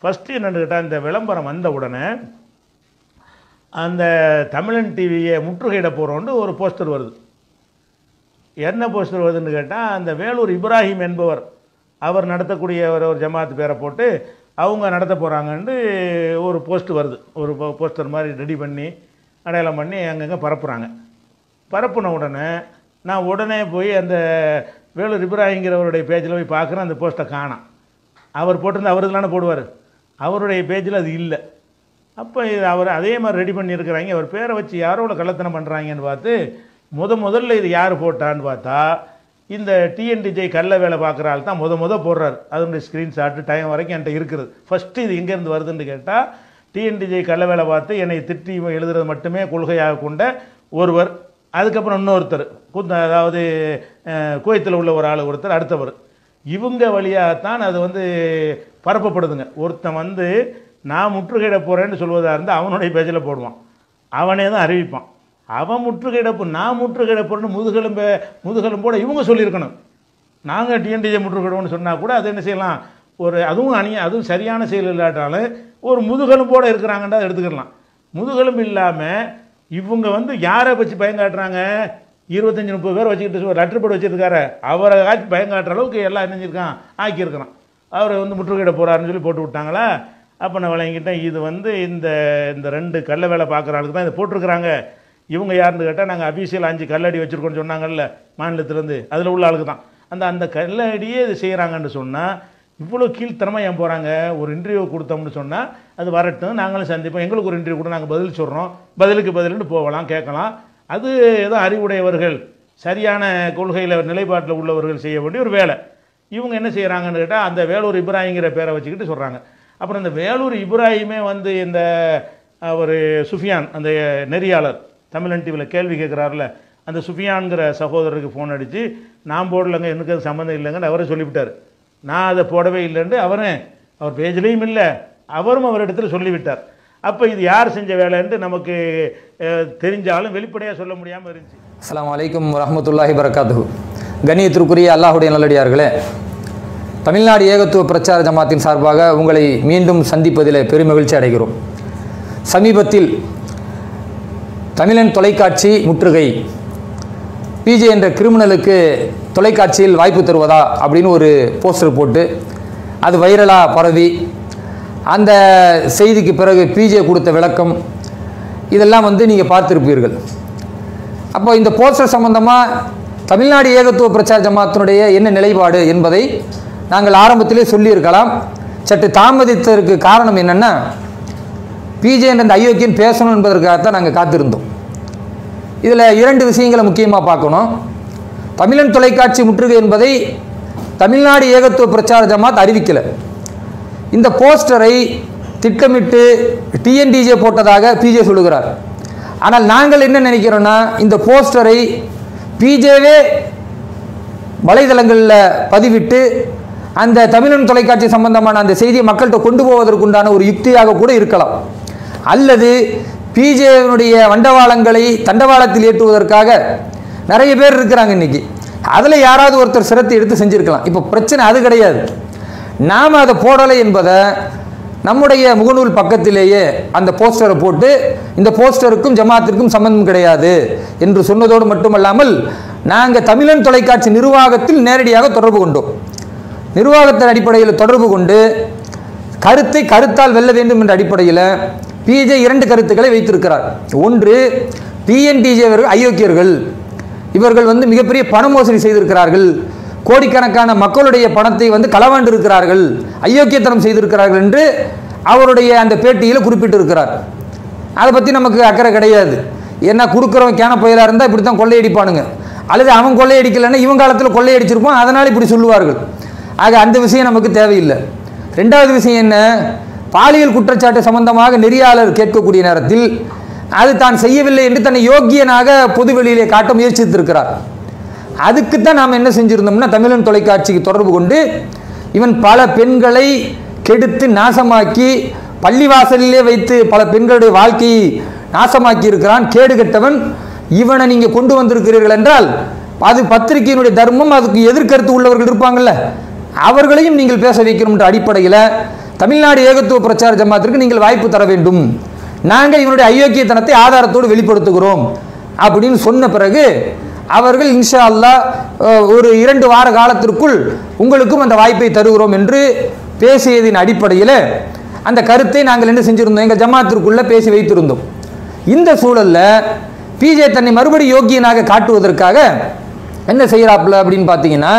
First என்னென்னு கேட்டால், இந்த விளம்பரம் வந்த உடனே அந்த தமிழன் டிவியை முற்றுகையிட போகிறோன்னு ஒரு போஸ்டர் வருது. என்ன போஸ்டர் வருதுன்னு கேட்டால், அந்த வேலூர் இப்ராஹிம் என்பவர் அவர் நடத்தக்கூடிய ஒரு ஜமாத் பேரை போட்டு அவங்க நடத்த போகிறாங்கன்னு ஒரு போஸ்ட் வருது. ஒரு போஸ்டர் மாதிரி ரெடி பண்ணி அடையாளம் பண்ணி அங்கங்கே பரப்புகிறாங்க. பரப்புன உடனே நான் உடனே போய் அந்த வேலூர் இப்ராஹிங்கிறவருடைய பேஜில் போய் பார்க்குறேன். அந்த போஸ்ட்டை காணோம். அவர் போட்டிருந்த அவருக்கு தானே போடுவார், அவருடைய பேஜில் அது இல்லை. அப்போ இது அவர் அதே மாதிரி ரெடி பண்ணியிருக்கிறாங்க. அவர் பேரை வச்சு யாரோட கள்ளத்தனம் பண்ணுறாங்கன்னு பார்த்து முதல்ல இது யார் போட்டான்னு பார்த்தா, இந்த டிஎன்டிஜே கள்ள வேலை பார்க்குற ஆள் தான் போடுறாரு. அதனுடைய ஸ்க்ரீன்ஷாட்டு டைம் வரைக்கும் என்கிட்ட இருக்குது. ஃபஸ்ட்டு இது எங்கேருந்து வருதுன்னு கேட்டால், டிஎன்டிஜே கள்ள வேலை பார்த்து என்னை திட்டி எழுதுறது மட்டுமே கொள்கையாக கொண்ட ஒருவர், அதுக்கப்புறம் இன்னொருத்தர், அதாவது குவைத்தில் உள்ள ஒரு ஆள் ஒருத்தர், அடுத்தவர், இவங்க வழியாகத்தான் அது பரப்பப்படுதுங்க. ஒருத்தன் நான் முற்றுகையிட போகிறேன்னு சொல்வதாக இருந்தால் அவனுடைய பேஜில் போடுவான், அவனே தான் அறிவிப்பான். அவன் முற்றுகையிடப்பு நான் முற்றுகையிட போகிறேன்னு முதுகெலும்போட இவங்க சொல்லியிருக்கணும். நாங்கள் டிஎன்டிஜே முற்றுகையிடுவோம்னு சொன்னால் கூட அது என்ன செய்யலாம், அதுவும் சரியான செயல் இல்லாட்டாலும் ஒரு முதுகெலும்போடு இருக்கிறாங்கன்றா அதை எடுத்துக்கலாம். முதுகெலும்பு இல்லாமல் இவங்க யாரை வச்சு பயங்காட்டுறாங்க, 25-30 பேர் வச்சுக்கிட்டு லெட்டர் போர்டு வச்சுருக்காரு, அவரை காட்சி பயங்காட்டுற அளவுக்கு எல்லாம் நினைஞ்சிருக்கான், ஆக்கியிருக்கிறான். அவரை முற்றுகையிட போகிறாருன்னு சொல்லி போட்டு விட்டாங்களா. அப்போ நான் விளங்கிட்டேன், இது இந்த இந்த 2 கள்ள வேலை பார்க்குற ஆளுக்கு தான் இதை போட்டிருக்கிறாங்க. இவங்க யாருன்னு கேட்டால், நாங்கள் அஃபீஷியல் 5 கல்லடி வச்சுருக்கோன்னு சொன்னாங்கல்ல மாநிலத்திலேருந்து, அதில் உள்ள ஆளுக்கு தான். அந்த கல்லடியே இது செய்கிறாங்கன்னு சொன்னால் இவ்வளோ கீழ்த்தரமாக ஏன் போகிறாங்க. ஒரு இன்டர்வியூ கொடுத்தோம்னு சொன்னால் அது வரட்டும், நாங்களும் சந்திப்போம், எங்களுக்கு ஒரு இன்டர்வியூ கூட நாங்கள் பதில் சொல்கிறோம், பதிலுக்கு பதிலுன்னு போகலாம், கேட்கலாம். அது ஏதோ அறிவுடையவர்கள் சரியான கொள்கையில் நிலைப்பாட்டில் உள்ளவர்கள் செய்ய வேண்டிய ஒரு வேலை. இவங்க என்ன செய்கிறாங்கன்னு கேட்டால், அந்த வேலூர் இப்ராஹிங்கிற பேரை வச்சுக்கிட்டு சொல்கிறாங்க. அப்புறம் இந்த வேலூர் இப்ராஹிமே இந்த ஒரு சுஃபியான், அந்த நெறியாளர் தமிழன் டிவியில் கேள்வி கேட்குறாருல, அந்த சுஃபியான்கிற சகோதரருக்கு ஃபோன் அடித்து, நான் போடலைங்க, எனக்கு அது சம்மந்தம் இல்லைங்கன்னு அவரே சொல்லிவிட்டார். நான் அதை போடவே இல்லைன்ட்டு அவர் பேஜ்லேயும் இல்லை, அவரும் அவர் இடத்துல சொல்லிவிட்டார். அப்போ இது யார் செஞ்ச வேலைன்ட்டு நமக்கு தெரிஞ்சாலும் வெளிப்படையாக சொல்ல முடியாமல் இருந்துச்சு. அஸ்ஸலாமு அலைக்கும் வரஹ்மத்துல்லாஹி வரகாத்துஹு. கண்ணியத்திற்குரிய அல்லாஹுடைய நல்லடியார்களே, தமிழ்நாடு ஏகத்துவ பிரச்சார ஜமாத்தின் சார்பாக உங்களை மீண்டும் சந்திப்பதில் பெருமகிழ்ச்சி அடைகிறோம். சமீபத்தில் தமிழன் தொலைக்காட்சி முற்றுகை, பிஜே என்ற கிரிமினலுக்கு தொலைக்காட்சியில் வாய்ப்பு தருவதா அப்படின்னு ஒரு போஸ்டர் போட்டு அது வைரலாக பரவி, அந்த செய்திக்கு பிறகு பிஜே கொடுத்த விளக்கம் இதெல்லாம் நீங்கள் பார்த்துருப்பீர்கள். அப்போ இந்த போஸ்டர் சம்பந்தமாக தமிழ்நாடு ஏகத்துவ பிரச்சார ஜமாத்தினுடைய என்ன நிலைப்பாடு என்பதை நாங்கள் ஆரம்பத்திலே சொல்லியிருக்கலாம். சற்று தாமதித்ததற்கு காரணம் என்னென்னா, பிஜே என்ற அந்த அயோக்கியன் பேசணும் என்பதற்காகத்தான் நாங்கள் காத்திருந்தோம். இதில் 2 விஷயங்களை முக்கியமாக பார்க்கணும். தமிழன் தொலைக்காட்சி முற்றுகை என்பதை தமிழ்நாடு ஏகத்துவ பிரச்சார ஜமாத் அறிவிக்கலை. இந்த போஸ்டரை திட்டமிட்டு டிஎன்டிஜே போட்டதாக பிஜே சொல்லுகிறார். ஆனால் நாங்கள் என்ன நினைக்கிறோன்னா, இந்த போஸ்டரை பிஜேவே வலைதளங்களில் பதிவிட்டு அந்த தமிழன் தொலைக்காட்சி சம்பந்தமான அந்த செய்தியை மக்கள்கிட்ட கொண்டு போவதற்குண்டான ஒரு யுக்தியாக கூட இருக்கலாம். அல்லது பிஜேவினுடைய வண்டவாளங்களை தண்டவாளத்தில் ஏற்றுவதற்காக நிறைய பேர் இருக்கிறாங்க இன்னைக்கு, அதில் யாராவது ஒருத்தர் சிரத்தை எடுத்து செஞ்சுருக்கலாம். இப்போ பிரச்சனை அது கிடையாது. நாம் அதை போடலை என்பதை நம்முடைய முகநூல் பக்கத்திலேயே அந்த போஸ்டரை போட்டு, இந்த போஸ்டருக்கும் ஜமாத்திற்கும் சம்பந்தம் கிடையாது என்று சொன்னதோடு மட்டுமல்லாமல், நாங்கள் தமிழன் தொலைக்காட்சி நிர்வாகத்தில் நேரடியாக தொடர்பு கொண்டோம். நிர்வாகத்தின் அடிப்படையில் தொடர்பு கொண்டு கருத்தை கருத்தால் வெல்ல வேண்டும் என்ற அடிப்படையில் பிஜே 2 கருத்துக்களை வைத்திருக்கிறார். ஒன்று, டிஎன்டிஜே அயோக்கியர்கள், இவர்கள் மிகப்பெரிய பண மோசடி செய்திருக்கிறார்கள், கோடிக்கணக்கான மக்களுடைய பணத்தை களவாண்டு இருக்கிறார்கள், அயோக்கியத்தனம் செய்திருக்கிறார்கள் என்று அவருடைய அந்த பேட்டியில் குறிப்பிட்டிருக்கிறார். அதை பற்றி நமக்கு அக்கறை கிடையாது. ஏன்னா கொடுக்குறவன் கேன புயலாக இருந்தால் இப்படி தான் கொள்ளையடிப்பானுங்க, அல்லது அவன் கொள்ளையடிக்கலைன்னா இவன் காலத்தில் கொள்ளையடிச்சிருப்பான், அதனால் இப்படி சொல்லுவார்கள். ஆக அந்த விஷயம் நமக்கு தேவையில்லை. 2வது விஷயம் என்ன, பாலியல் குற்றச்சாட்டு சம்பந்தமாக நெறியாளர் கேட்கக்கூடிய நேரத்தில் அது தான் செய்யவில்லை என்று தன்னை யோக்கியனாக பொதுவெளியிலே காட்ட முயற்சித்திருக்கிறார். அதுக்குத்தான் நாம் என்ன செஞ்சிருந்தோம்னா, தமிழன் தொலைக்காட்சிக்கு தொடர்பு கொண்டு, இவன் பல பெண்களை கெடுத்து நாசமாக்கி பள்ளிவாசலிலே வைத்து பல பெண்களுடைய வாழ்க்கையை நாசமாக்கி இருக்கிறான், கேடு கெட்டவன், இவனை நீங்கள் கொண்டு வந்திருக்கிறீர்கள் என்றால் அது பத்திரிகையினுடைய தர்மம், அதுக்கு எதிர்கருத்து உள்ளவர்கள் இருப்பாங்கல்ல, அவர்களையும் நீங்கள் பேச வைக்கணும் என்ற அடிப்படையில் தமிழ்நாடு ஏகத்துவ பிரச்சார ஜமாத்திற்கு நீங்கள் வாய்ப்பு தர வேண்டும், நாங்கள் இவனுடைய அயோக்கியத்தனத்தை ஆதாரத்தோடு வெளிப்படுத்துகிறோம் அப்படின்னு சொன்ன பிறகு அவர்கள் இன்ஷா அல்லாஹ் ஒரு 2 வார காலத்திற்குள் உங்களுக்கும் அந்த வாய்ப்பை தருகிறோம் என்று பேசியதின் அடிப்படையில் அந்த கருத்தை நாங்கள் என்ன செஞ்சிருந்தோம், எங்கள் ஜமாத்திற்குள்ள பேசி வைத்திருந்தோம். இந்த சூழலில் பிஜே தன்னை மறுபடி யோக்கியனாக காட்டுவதற்காக என்ன செய்கிறாப்புல அப்படின்னு பார்த்தீங்கன்னா,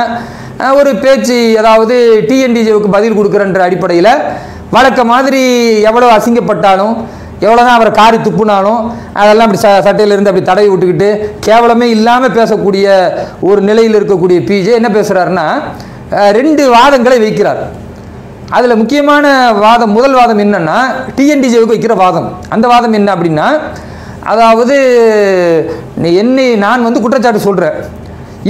ஒரு பேச்சு, அதாவது டிஎன்டிஜேவுக்கு பதில் கொடுக்குறன்ற அடிப்படையில் வழக்க மாதிரி எவ்வளோ அசிங்கப்பட்டாலும் எவ்வளோதான் அவரை காரி துப்புனாலும் அதெல்லாம் அப்படி சட்டையிலிருந்து அப்படி தடவி விட்டுக்கிட்டு கேவலமே இல்லாமல் பேசக்கூடிய ஒரு நிலையில் இருக்கக்கூடிய பிஜே என்ன பேசுகிறாருன்னா 2 வாதங்களை வைக்கிறார். அதில் முக்கியமான வாதம், முதல் வாதம் என்னன்னா டிஎன்டிஜேவுக்கு வைக்கிற வாதம். அந்த வாதம் என்ன அப்படின்னா, அதாவது நான் வந்து குற்றச்சாட்டு சொல்கிறேன்,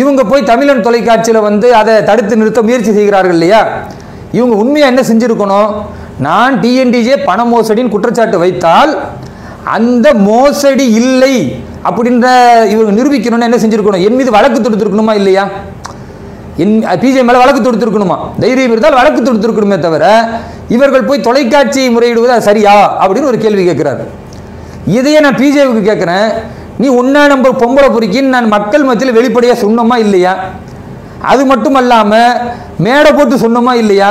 இவங்க போய் தமிழன் தொலைக்காட்சியில் வந்து அதை தடுத்து நிறுத்த முயற்சி செய்கிறார்கள் இல்லையா, இவங்க உண்மையாக என்ன செஞ்சுருக்கணும், நான் டிஎன்டிஜே பண மோசடின்னு குற்றச்சாட்டு வைத்தால் அந்த மோசடி இல்லை அப்படின்ற இவங்க நிரூபிக்கணும்னு என்ன செஞ்சுருக்கணும், என் மீது வழக்கு தொடுத்திருக்கணுமா இல்லையா, பிஜே மேலே வழக்கு தொடுத்திருக்கணுமா, தைரியம் இருந்தால் வழக்கு தொடுத்திருக்கணுமே தவிர இவர்கள் போய் தொலைக்காட்சியை முறையிடுவது அது சரியா அப்படின்னு ஒரு கேள்வி கேட்குறாரு. இதையே நான் பிஜேவுக்கு கேட்குறேன், நீ 1 நம்பர் பொம்பளை பொறுக்கின்னு நான் மக்கள் மத்தியில் வெளிப்படையாக சொன்னோமா இல்லையா, அது மட்டும் அல்லாமல் மேடை போட்டு சொன்னோமா இல்லையா,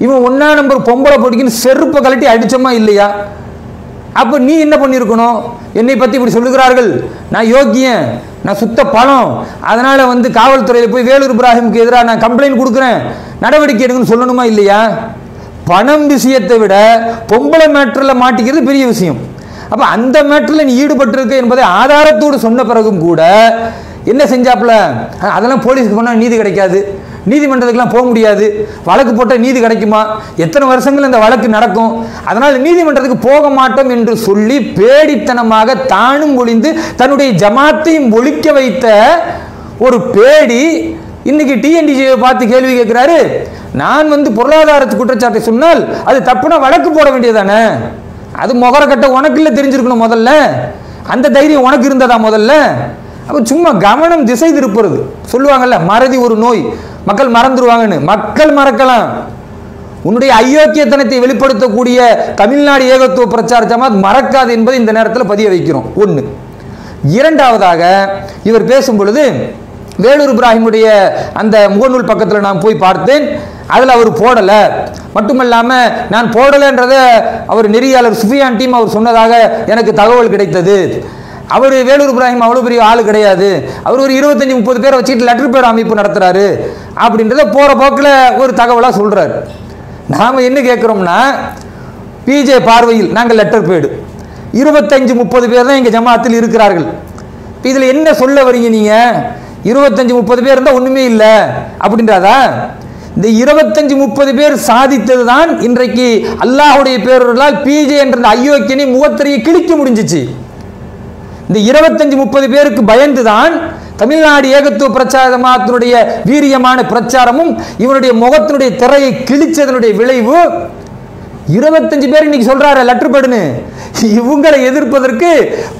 இவன் 1 நம்பர் பொம்பளை பொறுக்கின்னு செருப்பை கழட்டி அடித்தோமா இல்லையா, அப்போ நீ என்ன பண்ணியிருக்கணும், என்னை பற்றி இப்படி சொல்லுகிறார்கள், நான் யோக்கியன், நான் சுத்த பணம், அதனால் வந்து காவல்துறையில் போய் வேலூர் இப்ராஹிமுக்கு எதிராக நான் கம்ப்ளைண்ட் கொடுக்குறேன், நடவடிக்கை எடுங்கன்னு சொல்லணுமா இல்லையா. பணம் விஷயத்தை விட பொம்பளை மேட்டரில் மாட்டிக்கிறது பெரிய விஷயம். அப்போ அந்த மேட்டரில் நீ ஈடுபட்டிருக்க என்பதை ஆதாரத்தோடு சொன்ன பிறகும் கூட என்ன செஞ்சாப்புல, அதெல்லாம் போலீஸுக்கு போனால் நீதி கிடைக்காது, நீதிமன்றத்துக்குலாம் போக முடியாது, வழக்கு போட்டால் நீதி கிடைக்குமா, எத்தனை வருஷங்கள் இந்த வழக்கு நடக்கும், அதனால் நீதிமன்றத்துக்கு போக மாட்டோம் என்று சொல்லி பேடித்தனமாக தானும் ஒளிந்து தன்னுடைய ஜமாத்தையும் ஒழிக்க வைத்த ஒரு பேடி இன்னைக்கு டிஎன்டிஜியை பார்த்து கேள்வி கேட்கிறாரு, நான் வந்து பொருளாதார குற்றச்சாட்டை சொன்னால் அது தப்புனா வழக்கு போட வேண்டியதானே, அது முகர கட்ட உனக்கு இல்லை தெரிஞ்சிருக்கணும் முதல்ல, அந்த தைரியம் உனக்கு இருந்ததா முதல்ல. அப்போ சும்மா கவனம் திசை திருப்புறது, சொல்லுவாங்கல்ல மறதி ஒரு நோய், மக்கள் மறந்துடுவாங்கன்னு, மக்கள் மறக்கலாம், உன்னுடைய அயோக்கியத்தனத்தை வெளிப்படுத்தக்கூடிய தமிழ்நாடு ஏகத்துவ பிரச்சார ஜமாத் மறக்காது என்பதை இந்த நேரத்தில் பதிய வைக்கிறோம். 1. இரண்டாவதாக இவர் பேசும் பொழுது வேலூர் இப்ராஹிமுடைய அந்த முகநூல் பக்கத்தில் நான் போய் பார்த்தேன், அதில் அவர் போடலை, மட்டுமல்லாமல் நான் போடலைன்றதை அவர் நெறியாளர் சுஃபியான் டீம் அவர் சொன்னதாக எனக்கு தகவல் கிடைத்தது. அவர் வேலூர் இப்ராஹிம் அவ்வளோ பெரிய ஆள் கிடையாது, அவர் ஒரு 25-30 பேரை வச்சுக்கிட்டு லெட்டர் பேட் அமைப்பு நடத்துகிறாரு அப்படின்றத போகிற போக்கில் ஒரு தகவலாக சொல்கிறார். நாம் என்ன கேட்குறோம்னா, பிஜே பார்வையில் நாங்கள் லெட்டர் பேடு 25-30 பேர் தான் எங்கள் ஜமாத்தில் இருக்கிறார்கள். இதில் என்ன சொல்ல வரீங்க நீங்கள், 25-30 பேர் இருந்தால் ஒன்றுமே இல்லை அப்படின்றதா. இந்த 25-30 பேர் சாதித்தது தான் இன்றைக்கு அல்லாஹுடைய பேரர்களால் பிஜே என்ற அயோக்கியனை முகத்திரையை கிழிக்க முடிஞ்சிச்சு. இந்த 25-30 பேருக்கு பயந்துதான் தமிழ்நாடு ஏகத்துவ பிரச்சார ஜமாத்தினுடைய வீரியமான பிரச்சாரமும் இவனுடைய முகத்தினுடைய திரையை கிழிச்சதனுடைய விளைவு 25 பேர் இன்னைக்கு சொல்றாரு லெட்டர் பேடுன்னு. இவங்களை எதிர்ப்பதற்கு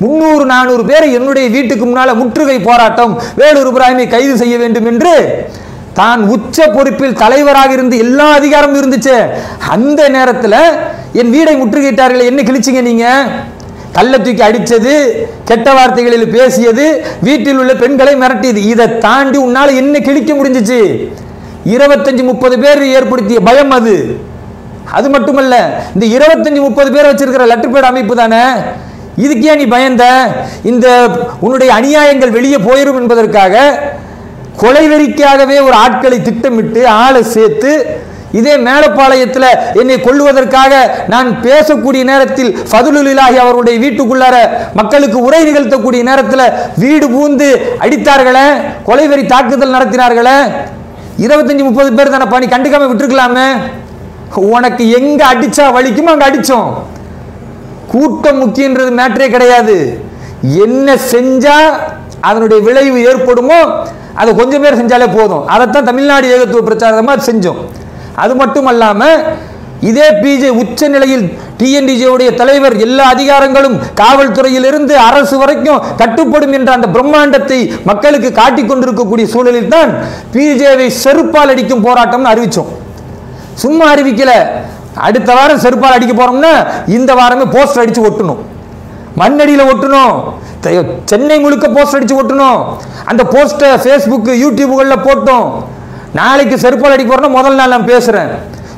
300-400 பேர் என்னுடைய வீட்டுக்கு முன்னால முற்றுகை போராட்டம், வேலூர் இப்ராஹிமை கைது செய்ய வேண்டும் என்று தான் உச்ச பொறுப்பில் தலைவராக இருந்து எல்லா அதிகாரமும் இருந்துச்சு. அந்த நேரத்தில் என் வீடை முற்றுகையிட்டார்கள். என்ன கிழிச்சிங்க நீங்க? கள்ள தூக்கி அடிச்சது, கெட்ட வார்த்தைகளில் பேசியது, வீட்டில் உள்ள பெண்களை மிரட்டியது. இதை தாண்டி உன்னால என்ன கிழிக்க முடிஞ்சிச்சு? 25-30 பேர் ஏற்படுத்திய பயம் அது. அது மட்டுமல்ல, இந்த 25-30 பேர் வச்சிருக்கிற லெட்டர் பேட் அமைப்பு தானே, இதுக்கே நீ பயந்த? இந்த உன்னுடைய அநியாயங்கள் வெளியே போயிடும் என்பதற்காக கொலைவெறிக்காகவே ஒரு ஆட்களை திட்டமிட்டு ஆளை சேர்த்து, இதே மேலப்பாளையத்தில் என்னை கொல்லுவதற்காக நான் பேசக்கூடிய நேரத்தில் ஃபதுலுல் இலாஹி அவருடைய வீட்டுக்குள்ளார மக்களுக்கு உரை நிகழ்த்தக்கூடிய நேரத்தில் வீடு பூந்து அடித்தார்களே, கொலைவெறி தாக்குதல் நடத்தினார்களே. 25-30 பேர் தானே, பண்ணி கண்டுக்காம விட்டுருக்கலாமே. உனக்கு எங்க அடிச்சா வலிக்குமோ அங்க அடிச்சோம். கூட்டம் முக்கியன்றது மேட்டரே கிடையாது. என்ன செஞ்சா அதனுடைய விளைவு ஏற்படுமோ அதை கொஞ்சம் பேர் செஞ்சாலே போதும். அதைத்தான் தமிழ்நாடு ஏகத்துவ பிரச்சாரமா செஞ்சோம். அது மட்டுமல்லாம இதே பிஜே உச்ச நிலையில் டிஎன்டிஜேவுடைய தலைவர் எல்லா அதிகாரங்களும் காவல்துறையிலிருந்து அரசு வரைக்கும் கட்டுப்படும் என்ற அந்த பிரம்மாண்டத்தை மக்களுக்கு காட்டிக் கொண்டிருக்கக்கூடிய சூழலில் தான் பிஜேவை செருப்பால் அடிக்கும் போராட்டம்னு அறிவிச்சோம். சும்மா அறிவிக்கல, அடுத்த வாரம் செருப்பால் அடிக்க போறோம்னா இந்த வாரமே போஸ்டர் அடிச்சு ஒட்டணும், மண்ணடியில் ஒட்டணும், சென்னை முழுக்க போஸ்டர் அடிச்சு ஒட்டணும். அந்த போஸ்டர் ஃபேஸ்புக் யூடியூப்களில் போட்டோம். நாளைக்கு செருப்பால் அடிக்க போறோம்னா முதல் நாள் நான் பேசுறேன்,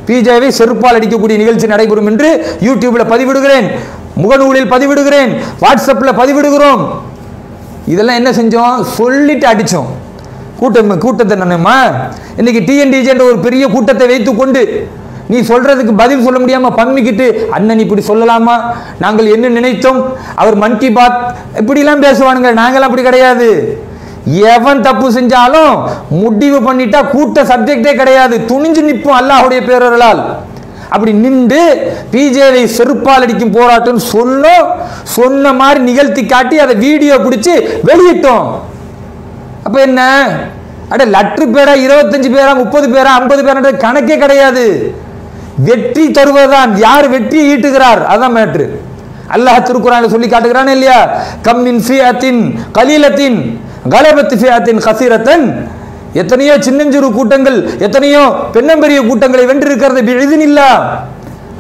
பிஜேவை செருப்பால் அடிக்கக்கூடிய நிகழ்ச்சி நடைபெறும் என்று யூடியூப்ல பதிவிடுகிறேன், முகநூலில் பதிவிடுகிறேன், வாட்ஸ்அப்பில் பதிவிடுகிறோம். இதெல்லாம் என்ன செஞ்சோம்? சொல்லிட்டு அடித்தோம். கூட்டத்தை என்னமா இன்னைக்கு டிஎன்டிஜே என்ற ஒரு பெரிய கூட்டத்தை வைத்துக்கொண்டு நீ சொல்றதுக்கு பதில் சொல்ல முடியாம பம்மிக்கிட்டு அண்ணன் இப்படி சொல்லலாமா, நாங்கள் என்ன நினைத்தோம், அவர் மன் கி பாத் இப்படிலாம் பேசுவானுங்க. நாங்கள் அப்படி கிடையாது. எவன் தப்பு செஞ்சாலும் முடிவு பண்ணிட்டா கூட்ட சப்ஜெக்டே கிடையாது, துணிஞ்சு நிற்போம் அல்லாஹ்வுடைய பேரருளால். அப்படி நின்று பிஜேவை செருப்பால் அடிக்கும் போராட்டம் சொன்ன மாதிரி நிகழ்த்தி காட்டி அதை வீடியோ பிடிச்சி வெளியிட்டோம். அப்ப என்ன அட லட்ரு பேரா 25 பேரா 30 பேரா 50 பேரா கணக்கே கிடையாது. வெற்றி தருவதுதான், யார் வெற்றி ஈட்டுகிறார் அதான் மேட்ரு. அல்லாஹ் திருக்குர்ஆனில் சொல்லி காட்டுகிறான் இல்லையா, கம்மின் ஃபியத்தின் கலீலத்தின் கலபத் ஃபியத்தின் கஸீரத்தன். எத்தனையோ சின்னஞ்சிறு கூட்டங்கள், எத்தனையோ பெண்ணம்பெரிய கூட்டங்களை வென்றிருக்கிறது பிஇذنில்லாஹ்,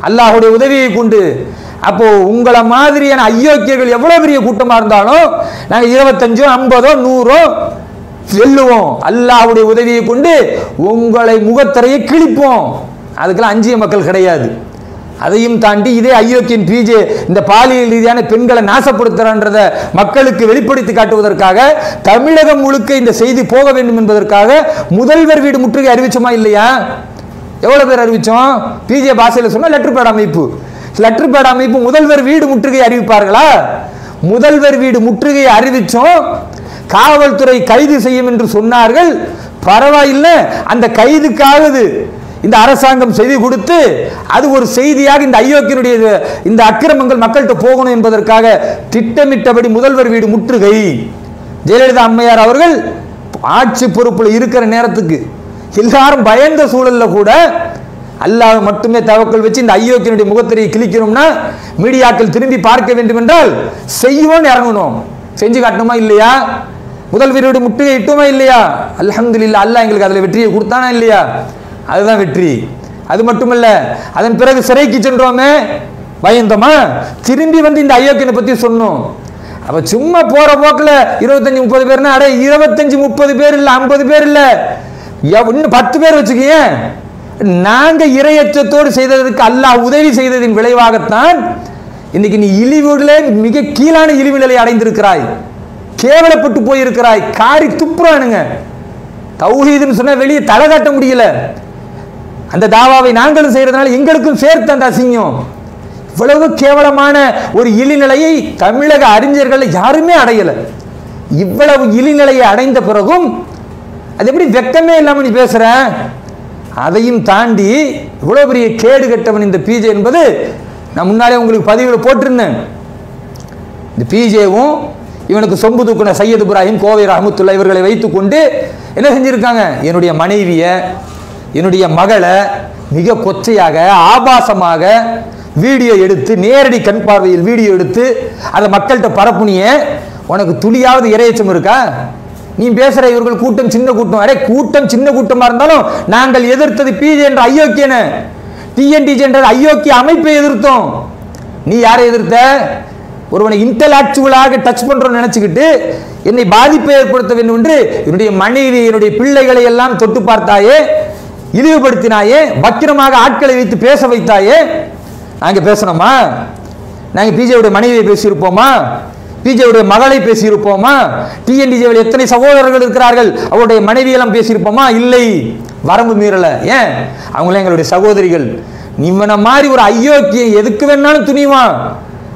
அல்லாஹ்வுடைய உதவியை கொண்டு. அப்போ உங்களை மாதிரியான அயோக்கியர்கள் எவ்வளவு பெரிய கூட்டமா இருந்தாலும் நாங்க 25 50 100 வெல்லுவோம். அல்லாஹ்வுடைய உதவியை கொண்டு உங்களை முகத்திரையை கிழிப்போம். அதுக்கெல்லாம் அஞ்சிய மக்கள் கிடையாது. அதையும் தாண்டி இதே அயோக்கியன் பிஜே இந்த பாலியல் ரீதியான பெண்களை நாசப்படுத்துறன்றத மக்களுக்கு வெளிப்படுத்தி காட்டுவதற்காக தமிழகம் முழுக்க இந்த செய்தி போக வேண்டும் என்பதற்காக முதல்வர் வீடு முற்றுகை அறிவிச்சோமா இல்லையா? எவ்வளவு பேர் அறிவிச்சோம்? பிஜே பாஷையில் சொன்னா லெட்டர் பேட் அமைப்பு. லெட்டர் பேட் அமைப்பு முதல்வர் வீடு முற்றுகை அறிவிப்பார்களா? முதல்வர் வீடு முற்றுகையை அறிவிச்சோம். காவல்துறை கைது செய்யும் என்று சொன்னார்கள். பரவாயில்லை, அந்த கைதுக்காவது இந்த அரசாங்கம் செய்தி கொடுத்து அது ஒரு செய்தியாக இந்த அயோக்கியனுடைய இந்த அக்கிரமங்கள் மக்கள்கிட்ட போகணும் என்பதற்காக திட்டமிட்டபடி முதல்வர் வீடு முற்றுகை. ஜெயலலிதா அம்மையார் அவர்கள் ஆட்சி பொறுப்பில் இருக்கிற நேரத்துக்கு எல்லாரும் பயந்த சூழல்ல கூட அல்லாஹ் மட்டுமே தவக்கல் வச்சு இந்த அயோக்கியனுடைய முகத்திரையை கிழிக்கணும்னா மீடியாக்கள் திரும்பி பார்க்க வேண்டும் என்றால் செய்வோம், இறங்கணும். செஞ்சு காட்டணுமா இல்லையா? முதல் வீடு முற்றுகை இட்டுமா இல்லையா? அல்ஹம்துலில்லாஹ், அல்லாஹ் எங்களுக்கு அதில் வெற்றியை கொடுத்தானா இல்லையா? அதுதான் வெற்றி. அது மட்டுமல்ல, அதன் பிறகு சிறைக்கு சென்றோமே, பயந்தோமா? திரும்பி வந்து இந்த அயோக்கியனை பத்தி சொன்னோம். அப்ப சும்மா போற போக்குல 25 30 பேர்னா அடே 25 30 பேர் இல்ல 50 பேர் இல்ல, இன்னும் 10 பேர் வச்சுக்கீங்க. நாங்க இறையச்சத்தோடு செய்ததற்கு அல்லாஹ் உதவி செய்ததின் விளைவாகத்தான் இன்னைக்கு நீ இழிவுல மிக கீழான இழிவு நிலை அடைந்திருக்கிறாய், கேவலப்பட்டு போயிருக்கிறாய். காரி துப்புறானுங்க. தௌஹீதுன்னு சொன்னா வெளியே தலை காட்ட முடியல. அந்த தாவாவை நாங்களும் செய்யறதுனால எங்களுக்கும் சேர்த்து அந்த அசிங்கம். இவ்வளவு கேவலமான ஒரு இழிநிலையை தமிழக அறிஞர்கள் யாருமே அடையல. இவ்வளவு இழிநிலையை அடைந்த பிறகும் அது எப்படி வெக்கமே இல்லாம நீ பேசுற? அதையும் தாண்டி இவ்வளவு பெரிய கேடு கட்டவன் இந்த பிஜே என்பது நான் முன்னாலே உங்களுக்கு பதிவில் போட்டிருந்தேன். இந்த பிஜேவும் இவனுக்கு சொம்பு தூக்குன சையது இப்ராஹிம் கோவை ரஹமத்துல்லா இவர்களை வைத்துக்கொண்டு என்ன செஞ்சிருக்காங்க? என்னுடைய மனைவிய என்னுடைய மகளை மிக கொச்சையாக ஆபாசமாக வீடியோ எடுத்து, நேரடி கண் பார்வையில் வீடியோ எடுத்து அதை மக்கள்கிட்ட பரப்புனிய. உனக்கு துளியாவது இறையச்சம் இருக்கா? நீ பேசுற இவர்கள் கூட்டம் சின்ன கூட்டம். அடே கூட்டம் சின்ன கூட்டமா இருந்தாலும் நாங்கள் எதிர்த்தது பிஜே என்ற அயோக்கியன, டிஎன்டிஜே என்ற அயோக்கிய அமைப்பை எதிர்த்தோம். நீ யாரை எதிர்த்த? ஒருவனை இன்டலெக்சுவலாக டச் பண்றோம்னு நினைச்சுக்கிட்டு என்னை பாதிப்பை ஏற்படுத்த வேண்டும் என்று என்னுடைய மனைவி என்னுடைய பிள்ளைகளை எல்லாம் தொட்டு பார்த்தாயே, இழிவுபடுத்தினாயே, பக்கிரமாக ஆட்களை வைத்து பேச வைத்தாயே. நாங்க பேசணுமா? நாங்க பிஜேவுடைய மனைவியை பேசியிருப்போமா? பிஜேவுடைய மகளை பேசியிருப்போமா? டிஎன்டிஜேவில் எத்தனை சகோதரர்கள் இருக்கிறார்கள், அவருடைய மனைவியெல்லாம் பேசியிருப்போமா? இல்லை, வரம்பு மீறல. ஏன்? அவங்களாம் எங்களுடைய சகோதரிகள். இவனை மாதிரி ஒரு அயோக்கியம் எதுக்கு வேணாலும் துணிவான்.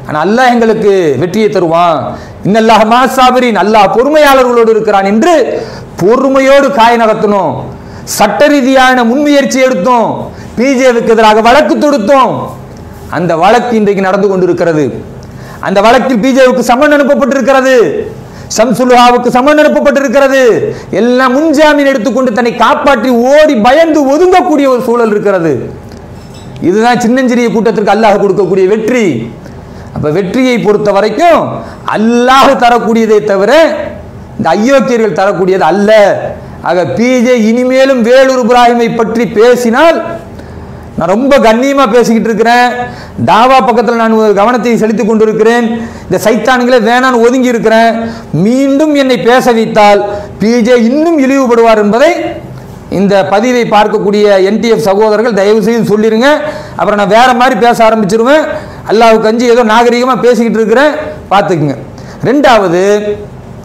ஆனா அல்லாஹ் எங்களுக்கு வெற்றியை தருவான். இன்னல்லாஹ் மாசாபிரின், அல்லாஹ் பொறுமையாளர்களோடு இருக்கிறான் என்று பொறுமையோடு காய நகர்த்தணும். சட்ட ரீதியான முன்முயற்சி எடுத்தோம். பிஜேவுக்கு எதிராக வழக்கு தொடுத்தோம். அந்த வழக்கு இன்றைக்கு நடந்து கொண்டிருக்கிறது. அந்த வழக்கில் பிஜேவுக்கு சம்மன் அனுப்பப்பட்டிருக்கிறது, ஷம்சுல்ஹாவுக்கு சம்மன் அனுப்பப்பட்டிருக்கிறது. எல்லாம் முன்ஜாமீன் எடுத்துக்கொண்டு தன்னை காப்பாற்றி ஓடி பயந்து ஒதுங்கக்கூடிய ஒரு சூழல் இருக்கிறது. இதுதான் சின்னஞ்சிறிய கூட்டத்திற்கு அல்லாஹ் கொடுக்கக்கூடிய வெற்றி. அப்ப வெற்றியை பொறுத்த வரைக்கும் அல்லாஹ் தரக்கூடியதை தவிர இந்த அயோக்கியர்கள் தரக்கூடியது அல்ல. ஆக பிஜே இனிமேலும் வேலூர் இப்ராஹிமை பற்றி பேசினால் நான் ரொம்ப கண்ணியமா பேசிக்கிட்டு இருக்கிறேன். தாவா பக்கத்தில் நான் கவனத்தை செலுத்திக் கொண்டிருக்கிறேன். இந்த சைத்தான்களே வேணான்னு ஒதுங்கி இருக்கிறேன். மீண்டும் என்னை பேச வைத்தால் பிஜே இன்னும் இழிவுபடுவார் என்பதை இந்த பதிவை பார்க்கக்கூடிய என்டிஎஃப் சகோதரர்கள் தயவு செய்து சொல்லிருங்க. அப்புறம் நான் வேற மாதிரி பேச ஆரம்பிச்சிருவேன். அல்லாஹ்வுக்கு அஞ்சி ஏதோ நாகரிகமா பேசிக்கிட்டு இருக்கிறேன், பார்த்துக்குங்க. ரெண்டாவது,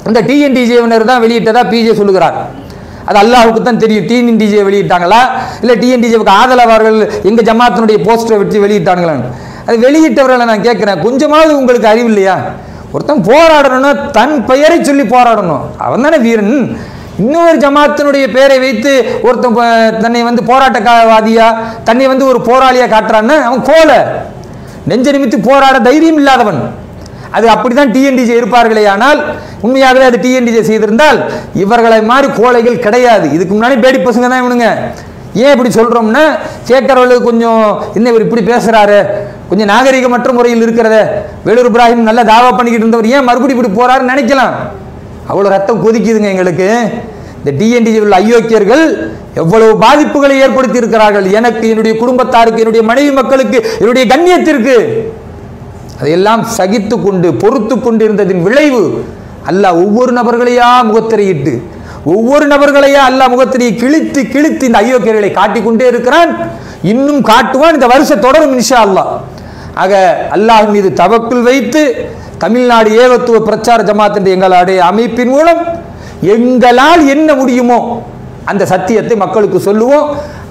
இந்த டிஎன்டிஜேவினர் தான் வெளியிட்டதா பிஜே சொல்லுகிறார். அது அல்லாஹ்வுக்கு தான் தெரியும். டிஎன்டிஜே வெளியிட்டாங்களா இல்லை டிஎன்டிஜேவுக்கு ஆதரவாளர்கள் எங்க ஜமாத்தினுடைய போஸ்டரை வச்சு வெளியிட்டாங்களான்னு. அது வெளியிட்டவர்களை நான் கேட்கிறேன், கொஞ்சமாவது உங்களுக்கு அறிவு இல்லையா? ஒருத்தன் போராடணும்னா தன் பெயரை சொல்லி போராடணும், அவன் தானே வீரன். இன்னொரு ஜமாத்தினுடைய பெயரை வைத்து ஒருத்தன் தன்னை வந்து போராட்டவாதியா, தன்னை வந்து ஒரு போராளியா காட்டுறான்னு அவன் கோல நெஞ்ச நிமித்து போராட தைரியம் இல்லாதவன். அது அப்படிதான் டிஎன்டிஜே இருப்பார்களே. ஆனால் உண்மையாகவே அது டிஎன்டிஜே செய்திருந்தால் இவர்களை மாதிரி கோழைகள் கிடையாது. இதுக்கு முன்னாடி பேடி பசங்க தான் இவனுங்க. ஏன் இப்படி சொல்றோம்னா, கேட்கறவர்களுக்கு கொஞ்சம் இன்னும் இவர் இப்படி பேசுறாரு, கொஞ்சம் நாகரிகமற்ற முறையில் இருக்கிறத, வேலூர் இப்ராஹிம் நல்ல தாவா பண்ணிக்கிட்டு இருந்தவர் ஏன் மறுபடியும் இப்படி போறாருன்னு நினைக்கலாம். அவ்வளவு ரத்தம் கொதிக்குதுங்க எங்களுக்கு. இந்த டிஎன்டிஜே உள்ள அயோக்கியர்கள் எவ்வளவு பாதிப்புகளை ஏற்படுத்தி இருக்கிறார்கள் எனக்கு, என்னுடைய குடும்பத்தாருக்கு, என்னுடைய மனைவி மக்களுக்கு, என்னுடைய கண்ணியத்திற்கு. அதையெல்லாம் சகித்து கொண்டு பொறுத்து கொண்டு இருந்ததின் விளைவு அல்லாஹ் ஒவ்வொரு நபர்களையா முகத்திரையிட்டு, ஒவ்வொரு நபர்களையா அல்லாஹ் முகத்திரையை கிழித்து கிழித்து இந்த அயோக்கியர்களை காட்டிக்கொண்டே இருக்கிறான். இன்னும் காட்டுவான். இந்த வருஷம் தொடரும் இன்ஷா அல்லாஹ். ஆக அல்லாஹ் மீது தவக்குல் வைத்து தமிழ்நாடு ஏகத்துவ பிரச்சார ஜமாத் என்ற எங்களுடைய அமைப்பின் மூலம் எங்களால் என்ன முடியுமோ அந்த சத்தியத்தை மக்களுக்கு சொல்லுவோம்.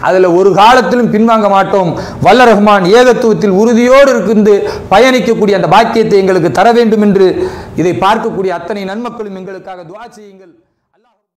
அதில் ஒரு காலத்திலும் பின்வாங்க மாட்டோம். வல்ல ரஹ்மான் ஏகத்துவத்தில் உறுதியோடு இருந்து பயணிக்கக்கூடிய அந்த பாக்கியத்தை எங்களுக்கு தர வேண்டும் என்று இதை பார்க்கக்கூடிய அத்தனை நன்மக்களும் எங்களுக்காக துஆ செய்யுங்கள்.